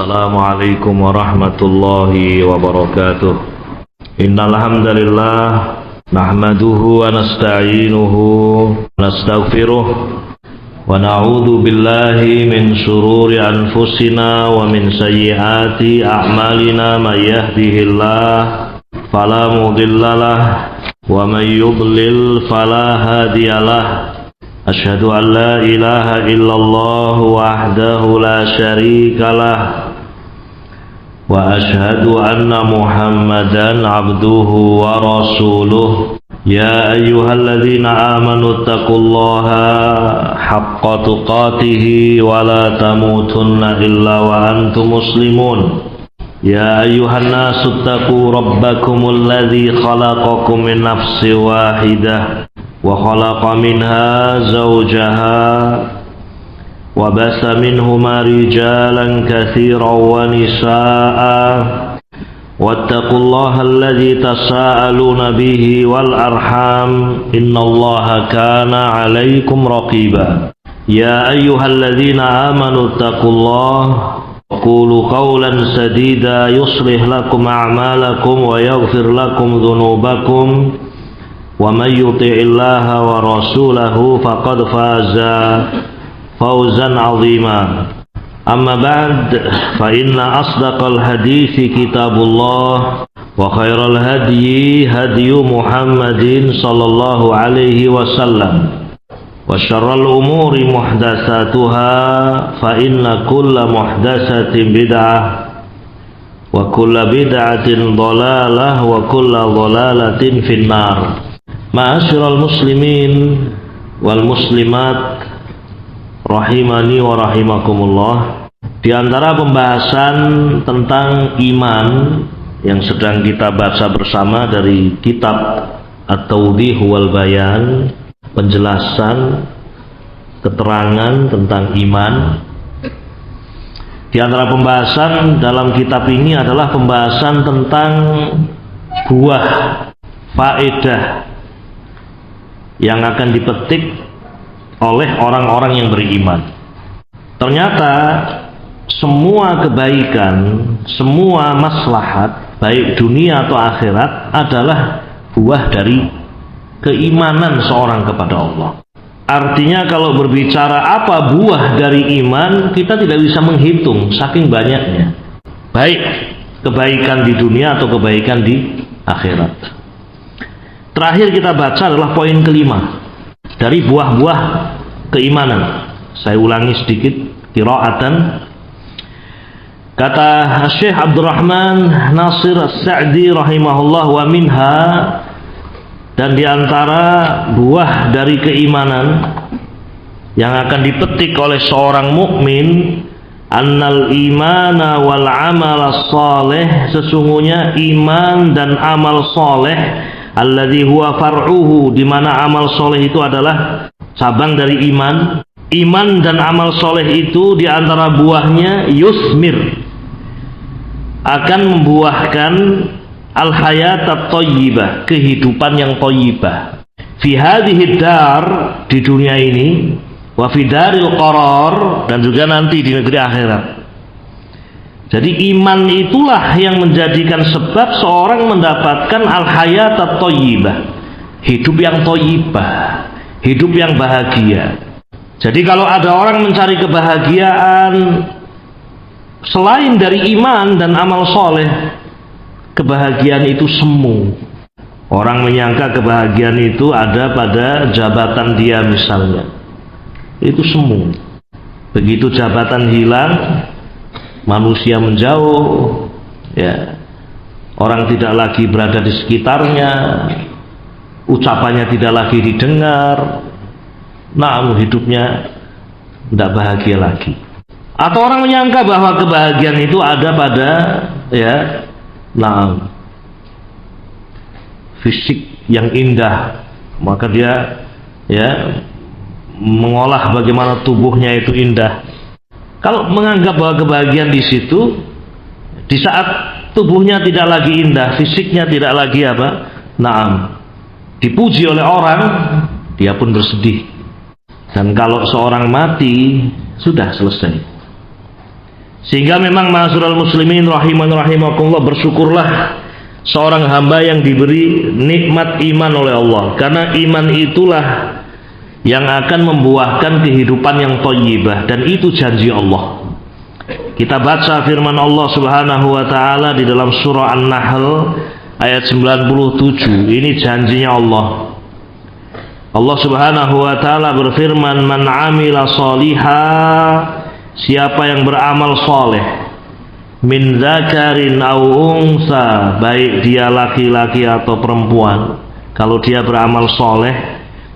Assalamualaikum warahmatullahi wabarakatuh. Innal hamdalillah nahmaduhu wa nasta'inuhu wa nastaghfiruh wa na'udzu billahi min shururi anfusina wa min sayyiati a'malina may yahdihillah fala mudhillalah wa may yudlil fala hadiyalah. Asyhadu an la ilaha illallah wahdahu la syarikalah wa asyhadu anna Muhammadan abduhu wa rasuluh. Ya ayyuhalladzina amanu taqullaha haqqa tuqatih wa la tamutunna illa wa antum muslimun. Ya ayyuhan nasu taqu rabbakumul ladzi khalaqakum min nafsin wahidah wa khalaqa minha zawjaha wa basa minhuma rijalan katsiran wa nisaa'a wattaqullaha alladzi tasaaluna bihi wal arham innallaha kana 'alaikum raqiba. Ya ayyuhalladzina amanu taqullaha qulu qawlan sadida yuslih lakum a'malakum wa yaghfir lakum dhunubakum wa may yuti'illaha wa rasulahu faqad faza fawzan 'azima. Amma ba'd, fa inna asdaqal hadithi kitabullah wa khairal hadyi hadyu Muhammadin sallallahu alaihi wasallam wa syarrul umuri muhdatsatuha fa inna kulla muhdatsatin bid'ah wa kulla bid'atin dhalalah wa kulla dhalalatin finnar. Ma'asyiral muslimin wal muslimat rahimani wa rahimakumullah. Di antara pembahasan tentang iman yang sedang kita baca bersama dari kitab At-Tawdih wal Bayan, penjelasan keterangan tentang iman. Di antara pembahasan dalam kitab ini adalah pembahasan tentang buah faedah yang akan dipetik oleh orang-orang yang beriman. Ternyata semua kebaikan, semua maslahat baik dunia atau akhirat adalah buah dari keimanan seorang kepada Allah. Artinya kalau berbicara apa buah dari iman, kita tidak bisa menghitung saking banyaknya, baik kebaikan di dunia atau kebaikan di akhirat. Terakhir kita baca adalah poin kelima dari buah-buah keimanan. Saya ulangi sedikit qiraatan. Kata Syekh Abdurrahman Nasir As-Sa'di rahimahullah, wa minha, dan diantara buah dari keimanan yang akan dipetik oleh seorang mukmin, annal imana wal amal saleh, sesungguhnya iman dan amal soleh, alladzi huwa far'uhu, di mana amal soleh itu adalah cabang dari iman. Iman dan amal soleh itu di antara buahnya yusmir, akan membuahkan al-hayat at-thayyibah, kehidupan yang thayyibah, fi hadhihi dar, di dunia ini, wa fi daril qarar, dan juga nanti di negeri akhirat. Jadi iman itulah yang menjadikan sebab seorang mendapatkan al-hayat at-thayyibah, hidup yang thayyibah, hidup yang bahagia. Jadi kalau ada orang mencari kebahagiaan selain dari iman dan amal soleh, kebahagiaan itu semu. Orang menyangka kebahagiaan itu ada pada jabatan dia misalnya, itu semu. Begitu jabatan hilang, manusia menjauh, ya, orang tidak lagi berada di sekitarnya, ucapannya tidak lagi didengar, hidupnya tidak bahagia lagi. Atau orang menyangka bahwa kebahagiaan itu ada pada, ya, fisik yang indah, maka dia, ya, mengolah bagaimana tubuhnya itu indah. Kalau menganggap bahwa kebahagiaan di situ, di saat tubuhnya tidak lagi indah, fisiknya tidak lagi dipuji oleh orang, dia pun bersedih. Dan kalau seorang mati, sudah selesai. Sehingga memang ma'asyiral muslimin rahimakumullah, bersyukurlah seorang hamba yang diberi nikmat iman oleh Allah, karena iman itulah yang akan membuahkan kehidupan yang thayyibah, dan itu janji Allah. Kita baca firman Allah Subhanahu wa taala di dalam surah An-Nahl ayat 97. Ini janjinya Allah. Allah Subhanahu wa taala berfirman, "Man 'amila shalihan," siapa yang beramal soleh, min dzakarin aw unsa, baik dia laki-laki atau perempuan, kalau dia beramal soleh,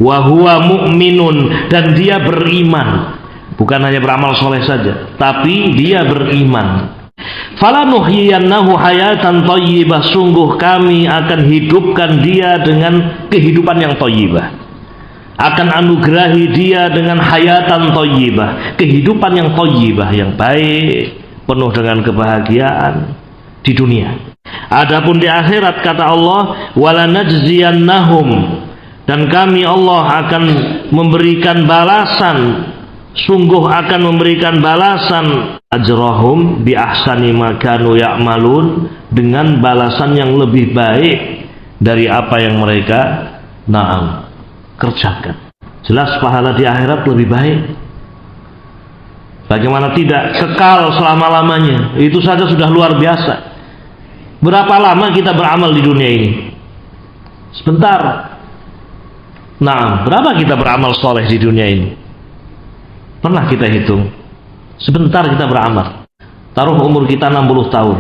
wa huwa mu'minun, dan dia beriman, bukan hanya beramal soleh saja, tapi dia beriman, falanuhyiyannahu hayatan thayyibah, sungguh kami akan hidupkan dia dengan kehidupan yang thayyibah, akan anugerahi dia dengan hayatan thayyibah, kehidupan yang thayyibah, yang baik, penuh dengan kebahagiaan di dunia. Adapun di akhirat, kata Allah, walanajziyannahum, dan kami Allah akan memberikan balasan, sungguh akan memberikan balasan, ajrahum bi ahsani ma kanu ya'malun, dengan balasan yang lebih baik dari apa yang mereka kerjakan. Jelas pahala di akhirat lebih baik. Bagaimana tidak, kekal selama-lamanya, itu saja sudah luar biasa. Berapa lama kita beramal di dunia ini? Sebentar. Berapa kita beramal soleh di dunia ini? Pernah kita hitung? Sebentar kita beramal. Taruh umur kita 60 tahun,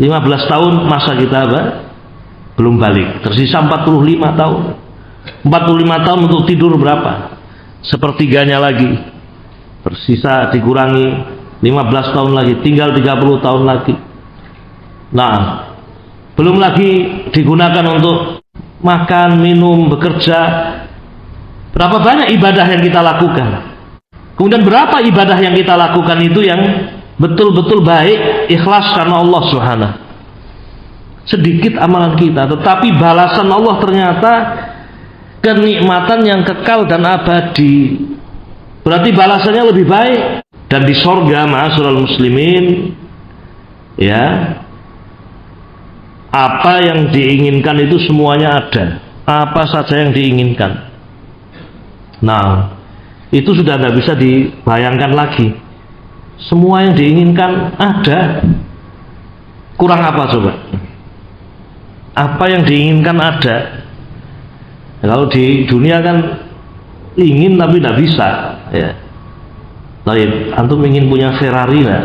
15 tahun masa kita belum balik, tersisa 45 tahun. 45 tahun untuk tidur berapa? Sepertiganya lagi. Tersisa dikurangi 15 tahun lagi, tinggal 30 tahun lagi. Belum lagi digunakan untuk makan, minum, bekerja. Berapa banyak ibadah yang kita lakukan? Kemudian berapa ibadah yang kita lakukan itu yang betul-betul baik, ikhlas karena Allah Subhanahu. Sedikit amalan kita, tetapi balasan Allah ternyata kenikmatan yang kekal dan abadi. Berarti balasannya lebih baik. Dan di sorga, ma'asyiral muslimin, ya, apa yang diinginkan itu semuanya ada. Apa saja yang diinginkan. Itu sudah tidak bisa dibayangkan lagi. Semua yang diinginkan ada. Kurang apa coba? Apa yang diinginkan ada. Kalau di dunia kan ingin tapi tidak bisa, ya. Antum ingin punya Ferrari nggak?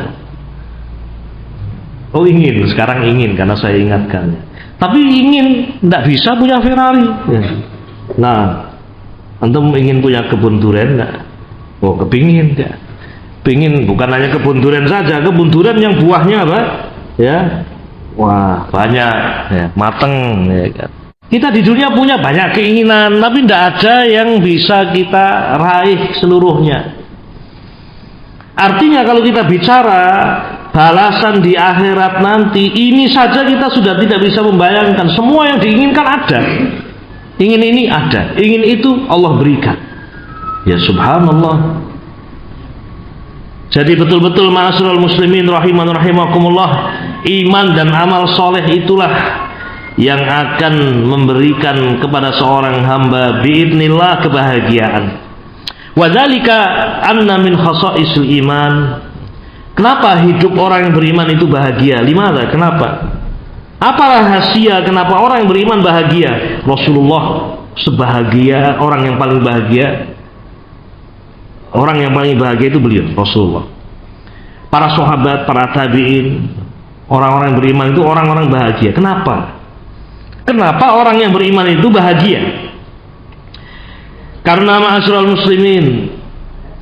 Oh ingin, sekarang ingin karena saya ingatkan. Tapi ingin tidak bisa punya Ferrari. Ya. Antum ingin punya kebun durian nggak? Oh kepingin, ya. Pingin bukan hanya kebun durian saja, kebun durian yang buahnya apa? Ya, wah banyak, ya, mateng, ya kan. Kita di dunia punya banyak keinginan, tapi tidak ada yang bisa kita raih seluruhnya. Artinya kalau kita bicara balasan di akhirat nanti, ini saja kita sudah tidak bisa membayangkan. Semua yang diinginkan ada. Ingin ini ada, ingin itu Allah berikan. Ya subhanallah. Jadi betul-betul ma'asyiral muslimin rahimakumullah, iman dan amal soleh itulah yang akan memberikan kepada seorang hamba biidznillah kebahagiaan. Wadzalika anna min khasaisil iman. Kenapa hidup orang yang beriman itu bahagia? Limana? Kenapa? Apa rahasia kenapa orang yang beriman bahagia? Rasulullah sebahagia, orang yang paling bahagia. Orang yang paling bahagia itu beliau, Rasulullah. Para sahabat, para tabi'in, orang-orang yang beriman itu orang-orang bahagia. Kenapa? Kenapa orang yang beriman itu bahagia? Karena ma'asyiral muslimin,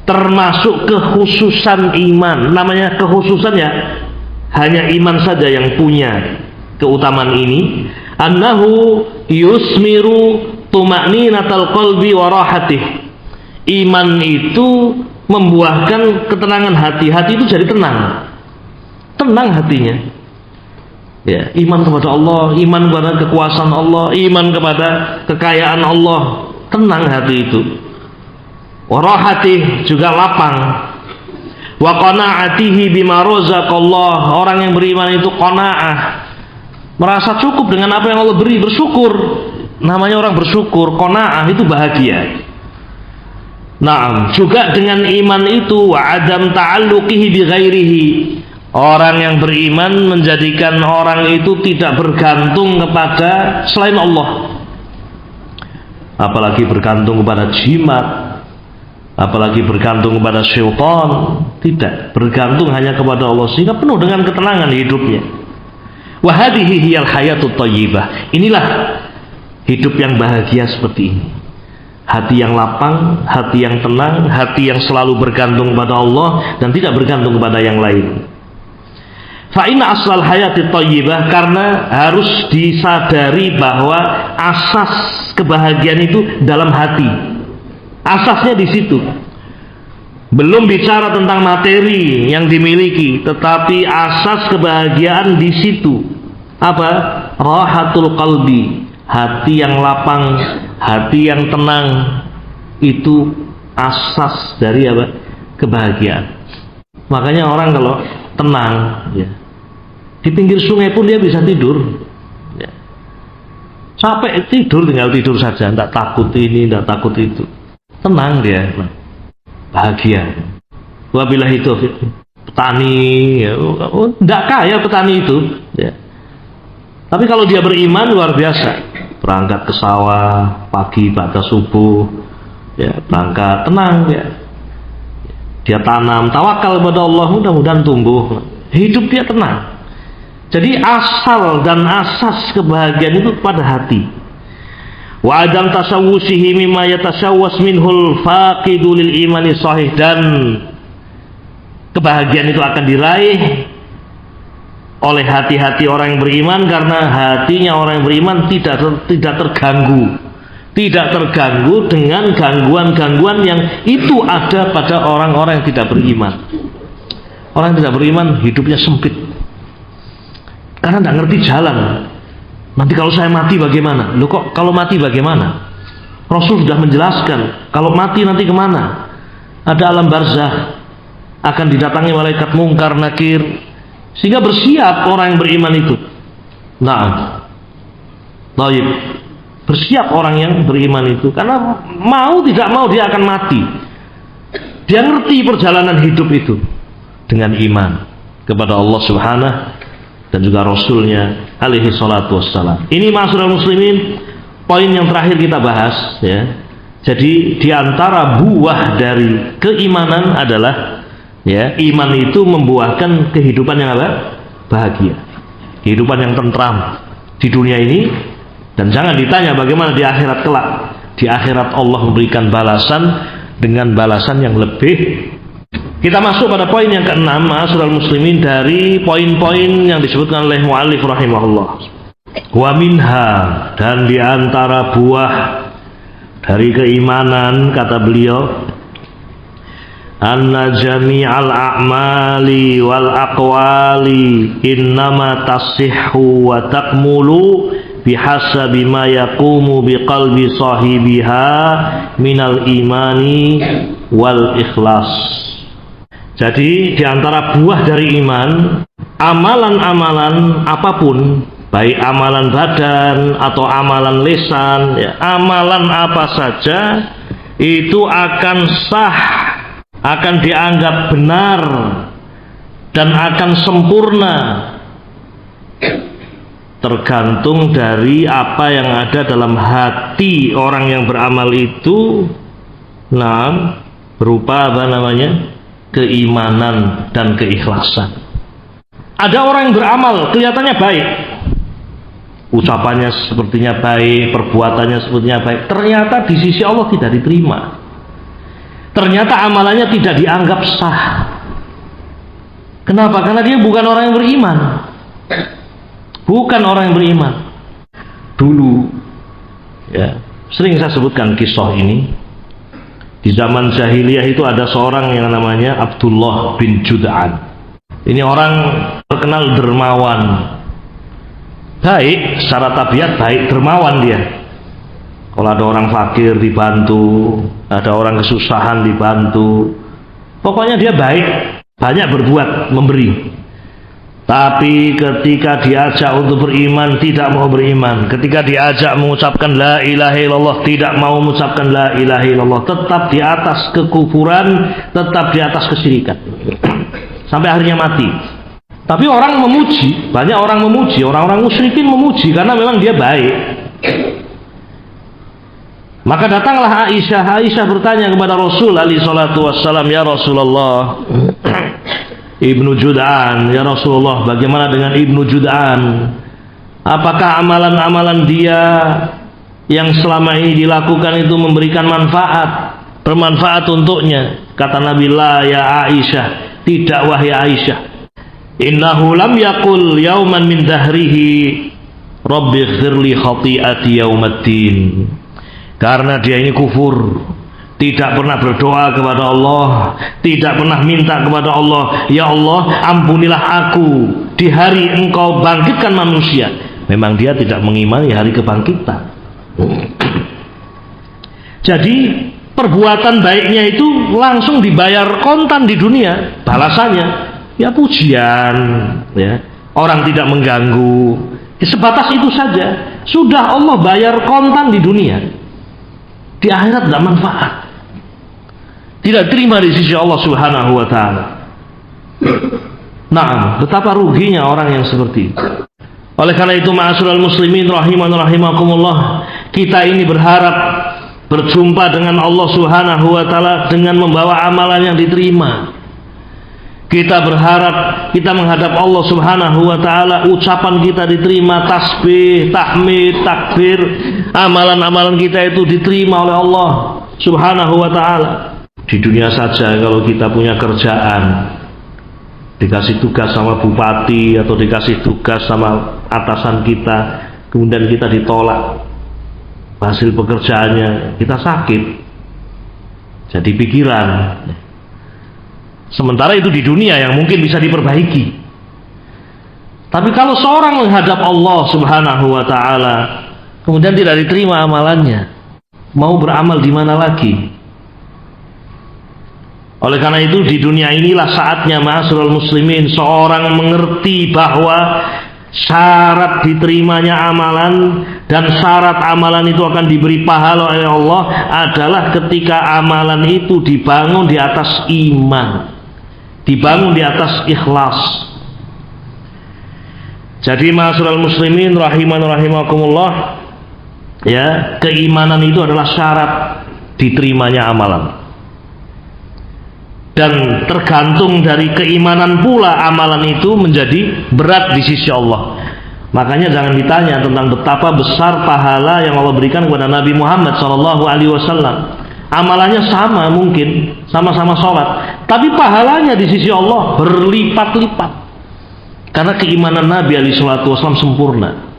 termasuk kekhususan iman. Namanya kekhususan ya, hanya iman saja yang punya keutamaan ini. Annahu yusmiru tuma'ninatal qalbi wa rahatih. Iman itu membuahkan ketenangan hati. Hati itu jadi tenang. Tenang hatinya. Ya, iman kepada Allah, iman kepada kekuasaan Allah, iman kepada kekayaan Allah. Tenang hati itu. Warahati juga lapang. Wa qanaatihi bima razaqallah. Orang yang beriman itu qanaah, merasa cukup dengan apa yang Allah beri, bersyukur. Namanya orang bersyukur, qanaah itu bahagia. Naam, juga dengan iman itu wa adam ta'alluqihi bi ghairihi. Orang yang beriman menjadikan orang itu tidak bergantung kepada selain Allah. Apalagi bergantung kepada jimat, apalagi bergantung kepada syaitan. Tidak, bergantung hanya kepada Allah, sehingga penuh dengan ketenangan hidupnya. Wa hadhihi hiyal hayatut thayyibah. Inilah hidup yang bahagia seperti ini. Hati yang lapang, hati yang tenang, hati yang selalu bergantung kepada Allah dan tidak bergantung kepada yang lain. Fa inna aslal hayati thayyibah, karena harus disadari bahwa asas kebahagiaan itu dalam hati. Asasnya di situ. Belum bicara tentang materi yang dimiliki, tetapi asas kebahagiaan di situ. Apa? Rahatul qalbi, hati yang lapang, hati yang tenang, itu asas dari apa? Kebahagiaan. Makanya orang kalau tenang, ya, di pinggir sungai pun dia bisa tidur, ya. Capek tidur, tinggal tidur saja, tidak takut ini, tidak takut itu, tenang dia, bahagia. Wabillahi taufiq. Petani, ya, tidak kaya petani itu, ya. Tapi kalau dia beriman luar biasa, berangkat ke sawah pagi pada subuh, ya, berangkat tenang, ya. Dia tanam, tawakal kepada Allah, mudah-mudahan tumbuh. Hidup dia tenang. Jadi asal dan asas kebahagiaan itu pada hati. Wa adam tasawwusihi mimma yatasawwas minhul faqidu lil imani sahih, dan kebahagiaan itu akan diraih oleh hati-hati orang yang beriman, karena hatinya orang yang beriman tidak terganggu. Tidak terganggu dengan gangguan-gangguan yang itu ada pada orang-orang yang tidak beriman. Orang yang tidak beriman hidupnya sempit, karena tidak ngerti jalan. Nanti kalau saya mati bagaimana? Loh, kok kalau mati bagaimana? Rasul sudah menjelaskan, kalau mati nanti kemana? Ada alam barzakh, akan didatangi malaikat mungkar nakir, sehingga bersiap orang yang beriman itu. Nah, baik. Bersiap orang yang beriman itu, karena mau tidak mau dia akan mati. Dia ngerti perjalanan hidup itu dengan iman kepada Allah Subhanahu dan juga Rasulnya alaihi salatu wassalam. Ini ma'asyiral muslimin, poin yang terakhir kita bahas, ya. Jadi diantara buah dari keimanan adalah, ya, iman itu membuahkan kehidupan yang apa? Bahagia, kehidupan yang tentram di dunia ini. Dan jangan ditanya bagaimana di akhirat kelak. Di akhirat Allah memberikan balasan dengan balasan yang lebih. Kita masuk pada poin yang keenam, ma'asyiral muslimin, dari poin-poin yang disebutkan oleh mu'allif rahimahullah. Wa minha, dan di antara buah dari keimanan, kata beliau, anna jami'al a'mali wal aqwali innama tasihhu wa takmulu bihasabi ma yaqumu biqalbi sahibiha minal imani wal ikhlas. Jadi diantara buah dari iman, amalan-amalan apapun, baik amalan badan atau amalan lisan, ya, amalan apa saja itu akan sah, akan dianggap benar dan akan sempurna, tergantung dari apa yang ada dalam hati orang yang beramal itu. Nah, berupa apa namanya? Keimanan dan keikhlasan. Ada orang yang beramal kelihatannya baik, ucapannya sepertinya baik, perbuatannya sepertinya baik, ternyata di sisi Allah tidak diterima. Ternyata amalannya tidak dianggap sah. Kenapa? Karena dia bukan orang yang beriman. Bukan orang yang beriman. Dulu, ya, sering saya sebutkan kisah ini. Di zaman jahiliyah itu ada seorang yang namanya Abdullah bin Jud'an. Ini orang terkenal dermawan, baik, secara tabiat baik, dermawan dia. Kalau ada orang fakir dibantu, ada orang kesusahan dibantu, pokoknya dia baik. banyak berbuat, memberi. Tapi ketika diajak untuk beriman, tidak mau beriman. Ketika diajak mengucapkan la ilaha illallah, tidak mau mengucapkan la ilaha illallah. Tetap di atas kekufuran, tetap di atas kesyirikan. Sampai akhirnya mati. Tapi orang memuji, banyak orang memuji, orang-orang musyrikin memuji karena memang dia baik. Maka datanglah Aisyah bertanya kepada Rasul alaihi salatu wassalam, ya Rasulullah, Ibnu Jud'an, ya Rasulullah, bagaimana dengan Ibnu Jud'an? Apakah amalan-amalan dia yang selama ini dilakukan itu memberikan manfaat, bermanfaat untuknya? Kata Nabi, la ya Aisyah, tidak wahai Aisyah. Innahu lam yaqul yauman min dahrihi Rabbi ighfirli khati'ati yaumaddin. Karena dia ini kufur, tidak pernah berdoa kepada Allah, tidak pernah minta kepada Allah, ya Allah ampunilah aku di hari engkau bangkitkan manusia. Memang dia tidak mengimani hari kebangkitan. Jadi perbuatan baiknya itu langsung dibayar kontan di dunia, balasannya ya pujian, ya, orang tidak mengganggu, sebatas itu saja. Sudah Allah bayar kontan di dunia, di akhirat tidak manfaat, tidak terima di sisi Allah Subhanahu wa ta'ala. Nah, betapa ruginya orang yang seperti itu. Oleh karena itu, ma'asyiral muslimin rahiman rahimakumullah, kita ini berharap berjumpa dengan Allah Subhanahu wa ta'ala dengan membawa amalan yang diterima. Kita berharap kita menghadap Allah Subhanahu wa ta'ala, ucapan kita diterima, tasbih, tahmid, takbir, amalan-amalan kita itu diterima oleh Allah Subhanahu wa ta'ala. Di dunia saja kalau kita punya kerjaan, dikasih tugas sama bupati atau dikasih tugas sama atasan kita, kemudian kita ditolak hasil pekerjaannya, kita sakit, jadi pikiran. Sementara itu di dunia yang mungkin bisa diperbaiki. Tapi kalau seorang menghadap Allah Subhanahu wa ta'ala kemudian tidak diterima amalannya, mau beramal di mana lagi? Oleh karena itu di dunia inilah saatnya ma'asyiral muslimin seorang mengerti bahwa syarat diterimanya amalan dan syarat amalan itu akan diberi pahala oleh Allah adalah ketika amalan itu dibangun di atas iman, dibangun di atas ikhlas. Jadi ma'asyiral muslimin rahiman rahimakumullah, ya, keimanan itu adalah syarat diterimanya amalan. Dan tergantung dari keimanan pula amalan itu menjadi berat di sisi Allah. Makanya jangan ditanya tentang betapa besar pahala yang Allah berikan kepada Nabi Muhammad SAW. Amalannya sama, mungkin sama-sama sholat, tapi pahalanya di sisi Allah berlipat-lipat karena keimanan Nabi SAW sempurna.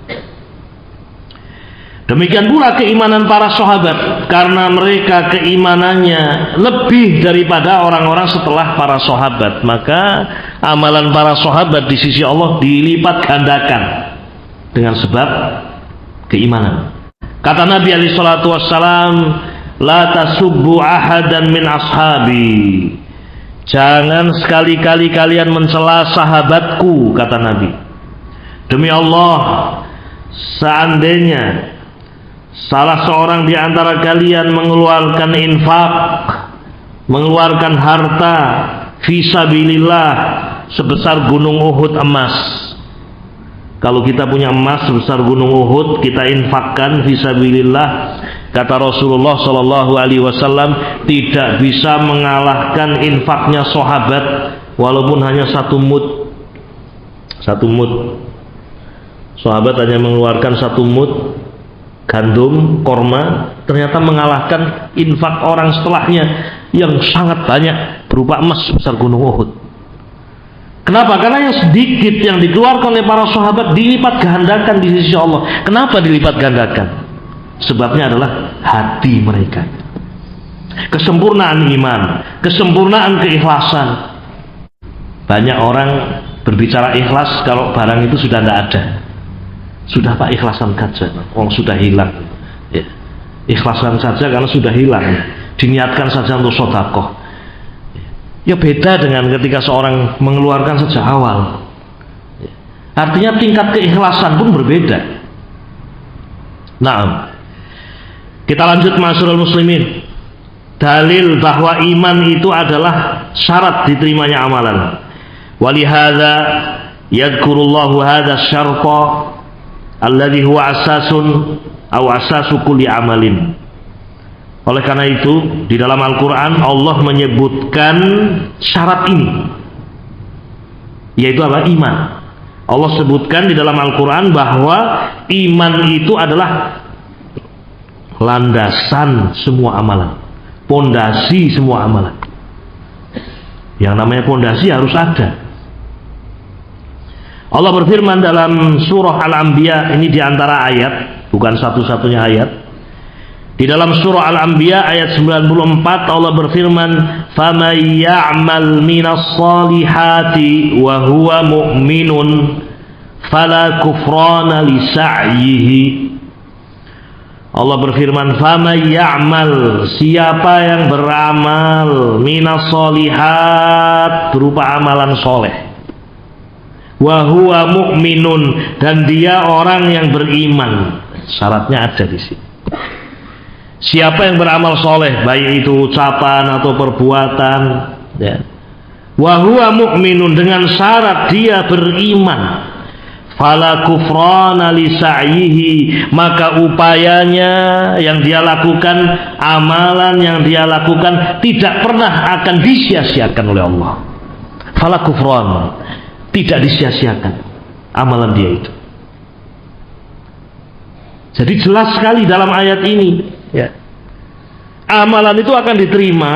Demikian pula keimanan para sahabat, karena mereka keimanannya lebih daripada orang-orang setelah para sahabat, maka amalan para sahabat di sisi Allah dilipat gandakan dengan sebab keimanan. Kata Nabi SAW, la tasubbu ahadan min ashabi, jangan sekali-kali kalian mencela sahabatku, kata Nabi. Demi Allah, seandainya salah seorang di antara kalian mengeluarkan infak, mengeluarkan harta fisabilillah sebesar gunung Uhud emas. Kalau kita punya emas sebesar gunung Uhud, kita infakkan fisabilillah, kata Rasulullah SAW, tidak bisa mengalahkan infaknya sahabat walaupun hanya satu mud. Satu mud. Sahabat hanya mengeluarkan satu mud gandum, korma, ternyata mengalahkan infak orang setelahnya yang sangat banyak berupa emas sebesar gunung Uhud. Kenapa? Karena yang sedikit yang dikeluarkan oleh para sahabat dilipat gandakan di sisi Allah. Kenapa dilipat gandakan? Sebabnya adalah hati mereka, kesempurnaan iman, kesempurnaan keikhlasan. Banyak orang berbicara ikhlas kalau barang itu sudah tidak ada. Sudah Pak, ikhlasan saja, orang sudah hilang, ya. Ikhlaskan saja karena sudah hilang, diniatkan saja untuk sedekah. Ya beda dengan ketika seorang mengeluarkan sejak awal. Artinya tingkat keikhlasan pun berbeda. Nah, kita lanjut ma'asyiral muslimin. Dalil bahwa iman itu adalah syarat diterimanya amalan. Walihada yadhkurullahu hadha syarta alladhi huwa asasun aw asasu kulli amalin. Oleh karena itu, di dalam Al-Quran Allah menyebutkan syarat ini, yaitu apa? Iman. Allah sebutkan di dalam Al-Quran bahwa iman itu adalah landasan semua amalan, pondasi semua amalan. Yang namanya pondasi harus ada. Allah berfirman dalam surah Al-Anbiya, ini di antara ayat, bukan satu-satunya ayat. Di dalam surah Al-Anbiya ayat 94 Allah berfirman, "Faman ya'mal minas salihati wa huwa mu'minun fala kufrana li sa'yihi." Allah berfirman, "Faman ya'mal", siapa yang beramal minas salihat, berupa amalan soleh, wa huwa mu'minun, dan dia orang yang beriman. Syaratnya ada di sini. Siapa yang beramal soleh, baik itu ucapan atau perbuatan, ya, wa huwa mu'minun, dengan syarat dia beriman, fala kufrana li sa'yihi, maka upayanya yang dia lakukan, amalan yang dia lakukan tidak pernah akan disia-siakan oleh Allah. Fala kufran, tidak disia-siakan amalan dia itu. Jadi jelas sekali dalam ayat ini, ya, amalan itu akan diterima,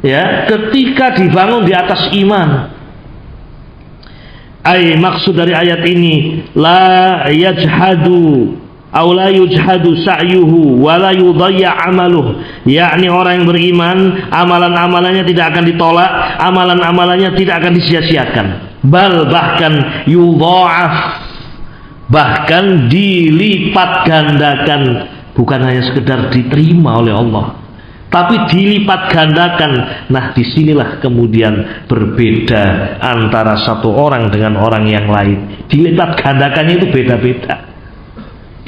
ya, ketika dibangun di atas iman. Maksud dari ayat ini, la yajhadu aw la yujhadu sa'yuhu wa la yudayya amaluh, yakni orang yang beriman, amalan-amalannya tidak akan ditolak, amalan-amalannya tidak akan disia-siakan, bahkan yudha'af, bahkan dilipat gandakan, bukan hanya sekedar diterima oleh Allah, tapi dilipat gandakan. Nah, disinilah kemudian berbeda antara satu orang dengan orang yang lain. Dilipat gandakannya itu beda-beda.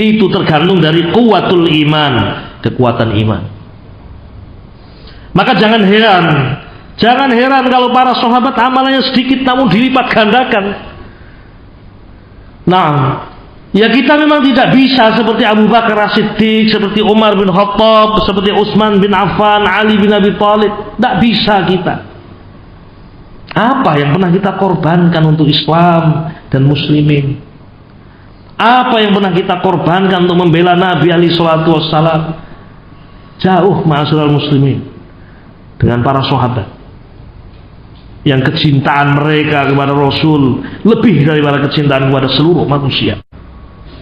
Itu tergantung dari kuwatul iman, kekuatan iman. Maka jangan heran kalau para sahabat amalannya sedikit namun dilipat gandakan. Nah, ya kita memang tidak bisa seperti Abu Bakar As-Siddiq, seperti Umar bin Khattab, seperti Utsman bin Affan, Ali bin Abi Thalib. Tidak bisa kita. Apa yang pernah kita korbankan untuk Islam dan muslimin? Apa yang pernah kita korbankan untuk membela Nabi alaihi salatu wassalam? Jauh ma'asyiral muslimin dengan para sahabat yang kecintaan mereka kepada Rasul lebih daripada kecintaan kepada seluruh manusia.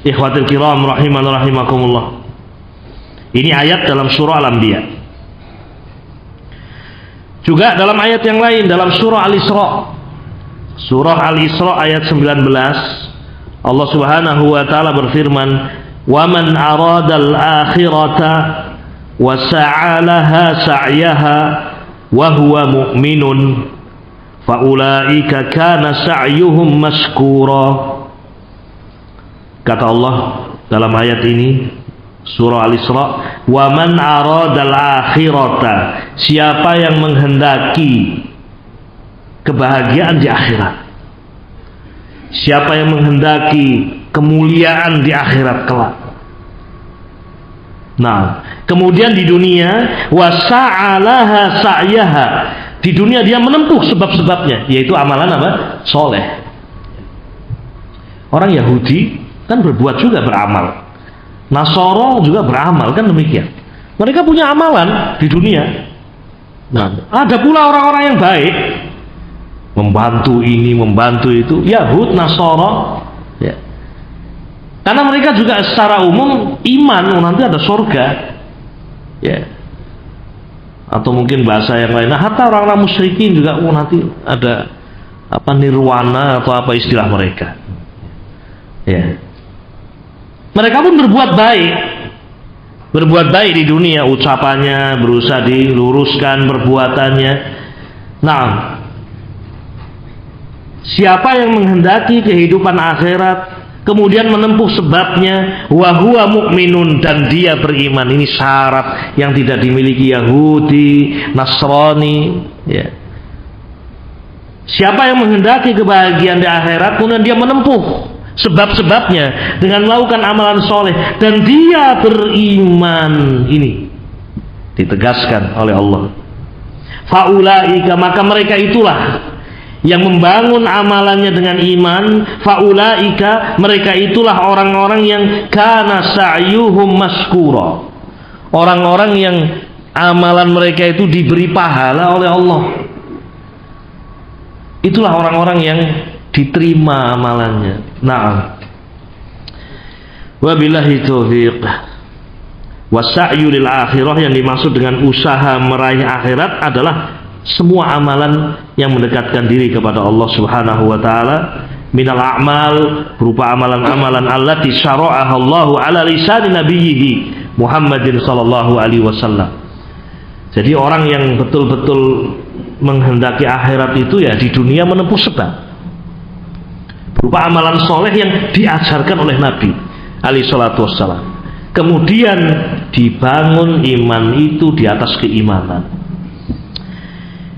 Ikhwatul kiram rahiman rahimakumullah. Ini ayat dalam surah Al-Anbiya. Juga dalam ayat yang lain, dalam surah Al-Isra. Surah Al-Isra ayat 19, Allah Subhanahu wa taala berfirman, "Wa man aradal akhirata wa sa'alaha sa'yaha wa huwa mu'minun fa ulaika kana sa'yuhum mashkura." Kata Allah dalam ayat ini, surah Al-Isra, "Wa man aradal akhirata", siapa yang menghendaki kebahagiaan di akhirat, siapa yang menghendaki kemuliaan di akhirat kelak. Nah, kemudian di dunia, wasa'alaha sa'yaha, di dunia dia menempuh sebab-sebabnya, yaitu amalan apa? Soleh. Orang Yahudi kan berbuat juga beramal, Nasoro juga beramal, kan demikian. Mereka punya amalan di dunia. Nah, ada pula orang-orang yang baik, membantu ini, membantu itu, Yahud, Nasoro, ya. Karena mereka juga secara umum iman, nanti ada surga, ya. Atau mungkin bahasa yang lain. Nah, hatta orang-orang musyrikin juga, nanti ada apa, nirwana atau apa istilah mereka, ya. Mereka pun berbuat baik di dunia, ucapannya berusaha diluruskan, perbuatannya. Nah, siapa yang menghendaki kehidupan akhirat kemudian menempuh sebabnya, wa huwa mu'minun, dan dia beriman. Ini syarat yang tidak dimiliki Yahudi, Nasrani, ya. Siapa yang menghendaki kebahagiaan di akhirat kemudian dia menempuh sebab-sebabnya dengan melakukan amalan soleh dan dia beriman, ini ditegaskan oleh Allah. Faulaika, maka mereka itulah yang membangun amalannya dengan iman. Faulaika, mereka itulah orang-orang yang kana sa'yuhum maskura, orang-orang yang amalan mereka itu diberi pahala oleh Allah. Itulah orang-orang yang diterima amalannya. Na'am. Wabillahi taufiq. Wasa'yu lil akhirah, yang dimaksud dengan usaha meraih akhirat adalah semua amalan yang mendekatkan diri kepada Allah Subhanahu wa taala, minal a'mal, berupa amalan-amalan allati syara'aha Allahu ala lisan nabiyhi Muhammadin sallallahu alaihi wasallam. Jadi orang yang betul-betul menghendaki akhirat itu ya di dunia menempuh sebab berupa amalan soleh yang diajarkan oleh Nabi alaihi salatu wassalam. Kemudian dibangun iman itu di atas keimanan.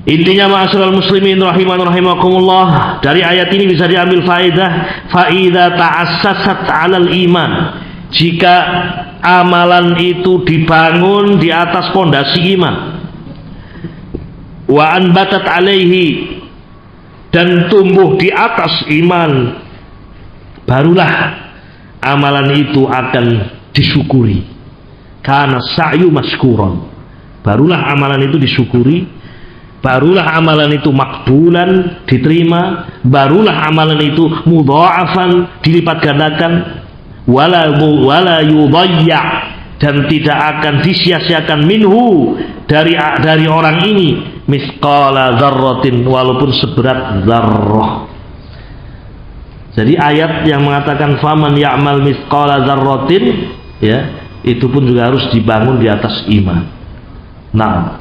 Intinya ma'asyiral muslimin rahiman rahimakumullah, dari ayat ini bisa diambil faedah, faida ta'assasat 'alal iman, jika amalan itu dibangun di atas pondasi iman, wa anbatat 'alaihi, dan tumbuh di atas iman, barulah amalan itu akan disyukuri. Kana sa'yu maskuron, barulah amalan itu disyukuri, barulah amalan itu makbulan, diterima, barulah amalan itu mudha'afan, dilipat gandakan, wala yudayya, dan tidak akan disia-siakan minhu, dari orang ini, misqala dzarratin, walaupun seberat dzarrah. Jadi ayat yang mengatakan faman ya'mal misqala dzarratin, ya, itu pun juga harus dibangun di atas iman. Nah,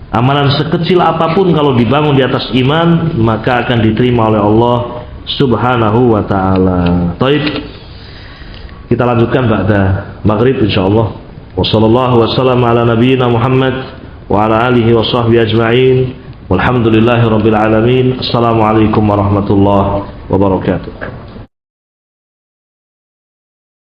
amalan sekecil apapun kalau dibangun di atas iman, maka akan diterima oleh Allah Subhanahu wa taala. Baik. Kita lanjutkan ba'da maghrib insyaallah. Wassallallahu wasallam ala nabiyyina Muhammad wa ala alihi wa sahbihi ajma'in. Walhamdulillahirabbil alamin. Assalamualaikum warahmatullahi wabarakatuh.